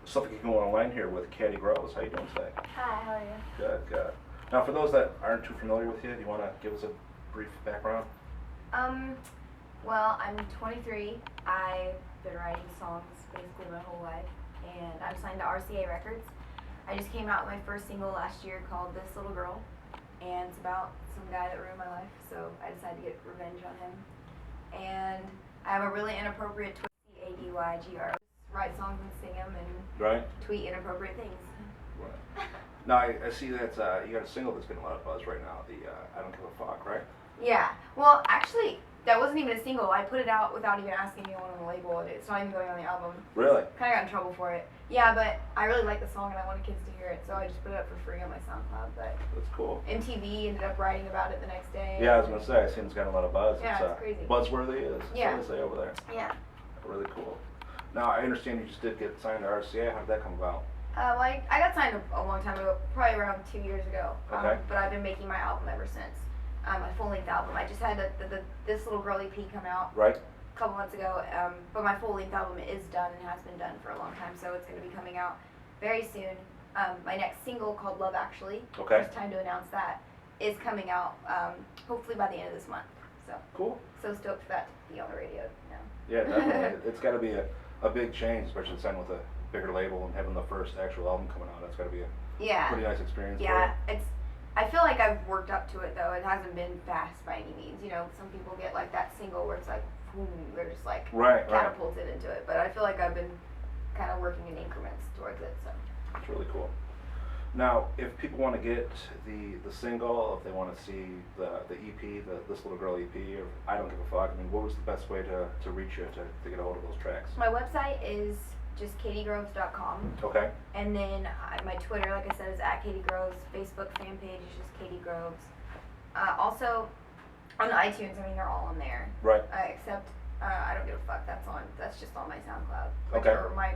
Something you can go online here with Cady Groves. How you doing today? Hi, how are you? Good, good. Now, for those that aren't too familiar with you, do you want to give us a brief background? Um, well, I'm 23. I've been writing songs basically my whole life, and I'm signed to RCA Records. I just came out with my first single last year called This Little Girl, and it's about some guy that ruined my life, so I decided to get revenge on him. And I have a really inappropriate Twitter, Cady. Write songs and sing them and Right. tweet inappropriate things. Right. Now, I see that you got a single that's getting a lot of buzz right now. The I Don't Give a Fuck, right? Yeah. Well, actually, that wasn't even a single. I put it out without even asking anyone on the label. It's not even going on the album. Really? Kind of got in trouble for it. Yeah, but I really like the song and I wanted kids to hear it, so I just put it up for free on my SoundCloud. But That's cool. MTV ended up writing about it the next day. Yeah, I was gonna say I seen it's got a lot of buzz. Yeah, it's crazy. Buzzworthy is. Yeah. That's what they say over there. Yeah. Really cool. Now, I understand you just did get signed to RCA. How did that come about? Like I got signed a long time ago, probably around 2 years ago. Okay. But I've been making my album ever since. My full-length album. I just had This Little Girl EP come out Right. a couple months ago, but my full-length album is done and has been done for a long time, so it's going to be coming out very soon. My next single called Love Actually, Okay. first time to announce that, is coming out hopefully by the end of this month. So Cool. so stoked for that to be on the radio now. Yeah, definitely. It's got to be a big change, especially signing with a bigger label and having the first actual album coming out. That's got to be a Yeah. pretty nice experience. Yeah, I feel like I've worked up to it though. It hasn't been fast by any means. You know, some people get like that single where it's like, boom, they're just like Right. catapulted into it. But I feel like I've been kind of working in increments towards it. So. It's really cool. Now, if people want to get the single, if they want to see the EP, This Little Girl EP, or I Don't Give a Fuck, I mean, what was the best way to reach you to get a hold of those tracks? My website is just cadygroves.com. Okay. And then my Twitter, like I said, is @CadyGroves. Facebook fan page is just Cady Groves. Also, on iTunes, I mean, they're all on there. Right. Except I Don't Give a Fuck. That's just on my SoundCloud. Okay. Or my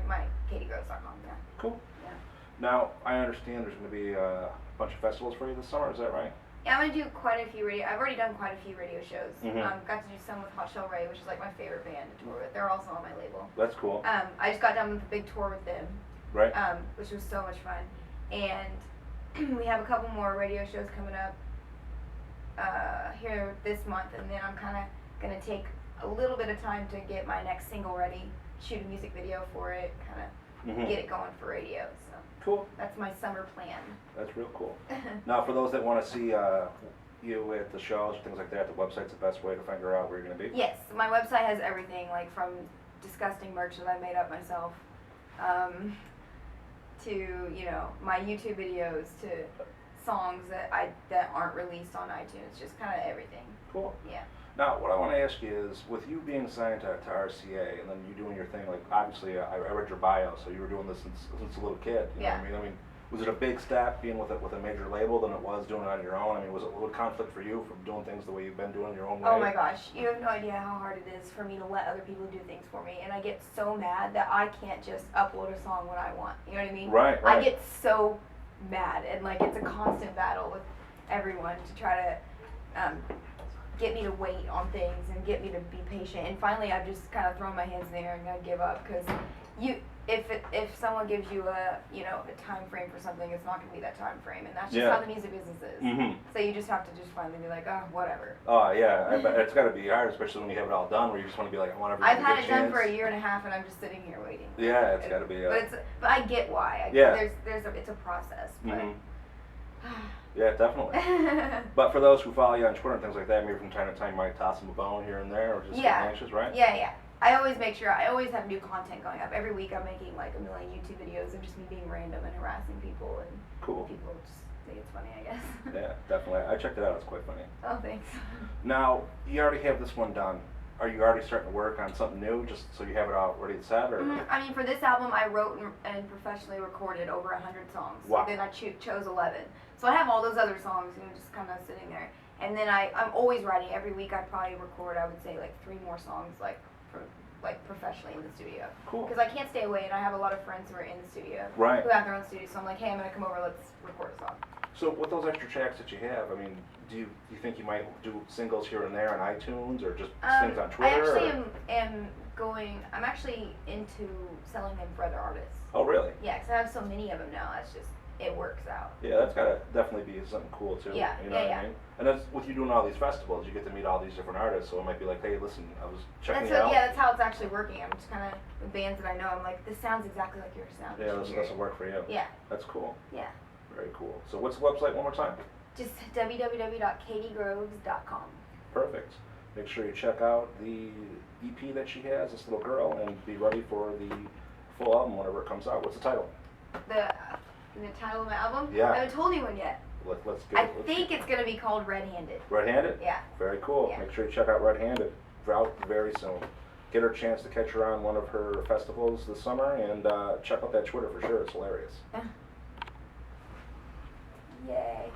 cadygroves.com. Yeah. Cool. Yeah. Now, I understand there's going to be a bunch of festivals for you this summer. Is that right? Yeah, I'm gonna do quite a few radio. I've already done quite a few radio shows. Mhm. Got to do some with Hot Shell Ray, which is like my favorite band to tour with. They're also on my label. That's cool. I just got done with a big tour with them. Right. Which was so much fun. And we have a couple more radio shows coming up here this month, and then I'm kind of going to take a little bit of time to get my next single ready, shoot a music video for it, kind of get it going for radio. So Cool. that's my summer plan. That's real cool. Now, for those that want to see you at the shows or things like that, the website's the best way to figure out where you're going to be? Yes, my website has everything, like from disgusting merch that I made up myself, to, you know, my YouTube videos, to songs that aren't released on iTunes, just kind of everything. Cool. Yeah. Now, what I want to ask you is, with you being signed to RCA and then you doing your thing, like obviously I read your bio, so you were doing this since a little kid. You know what I mean, was it a big step being with a major label than it was doing it on your own? I mean, was it conflict for you from doing things the way you've been doing your own way? Oh my gosh, you have no idea how hard it is for me to let other people do things for me, and I get so mad that I can't just upload a song when I want. You know what I mean? Right. I get so mad, and like it's a constant battle with everyone to try to get me to wait on things and get me to be patient. And finally, I've just kind of thrown my hands in the air and I give up, because if someone gives you a time frame for something, it's not going to be that time frame, and that's just how the music business is. Mm-hmm. So you just have to just finally be like, oh, whatever. Oh yeah, I bet it's got to be hard, especially when you have it all done, where you just want to be like, I want everything I've to had get it a chance. done for a year and a half, and I'm just sitting here waiting. Yeah, it's got to be. But I get why. It's a process. But Yeah, definitely. But for those who follow you on Twitter and things like that, maybe from time to time you might toss them a bone here and there, or just get anxious, right? Yeah. I always make sure, I always have new content going up. Every week I'm making like a million YouTube videos of just me being random and harassing people, and Cool. people just think it's funny, I guess. Yeah, definitely. I checked it out. It's quite funny. Oh, thanks. Now, you already have this one done. Are you already starting to work on something new, just so you have it all ready set, or? I mean, for this album, I wrote and professionally recorded over 100 songs. Wow. Then I chose 11. So I have all those other songs, just kind of sitting there. And then I'm always writing. Every week I probably record, I would say, like 3 more songs, like professionally in the studio. Cool. Because I can't stay away, and I have a lot of friends who are in the studio. Right. Who have their own studio. So I'm like, hey, I'm gonna come over. Let's record a song. So with those extra tracks that you have, I mean, do you think you might do singles here and there on iTunes, or just things on Twitter? I actually am I'm actually into selling them for other artists. Oh, really? Yeah, because I have so many of them now. It works out. Yeah, that's gotta definitely be something cool too. Yeah, you know yeah, what yeah. I mean? And that's with you doing all these festivals, you get to meet all these different artists. So it might be like, hey, listen, I was checking you out. Yeah, that's how it's actually working. I'm just kind of with bands that I know. I'm like, this sounds exactly like your sound. Yeah, this will work for you. Yeah. That's cool. Yeah. Very cool. So what's the website one more time? Just www.cadygroves.com. Perfect. Make sure you check out the EP that she has, this little girl, and be ready for the full album whenever it comes out. What's the title? The title of my album? Yeah. I haven't told anyone yet. Let's get it. I think it's going to be called Red Handed. Red Handed? Yeah. Very cool. Yeah. Make sure you check out Red Handed. Out very soon. Get her a chance to catch her on one of her festivals this summer, and check out that Twitter for sure. It's hilarious. Yay.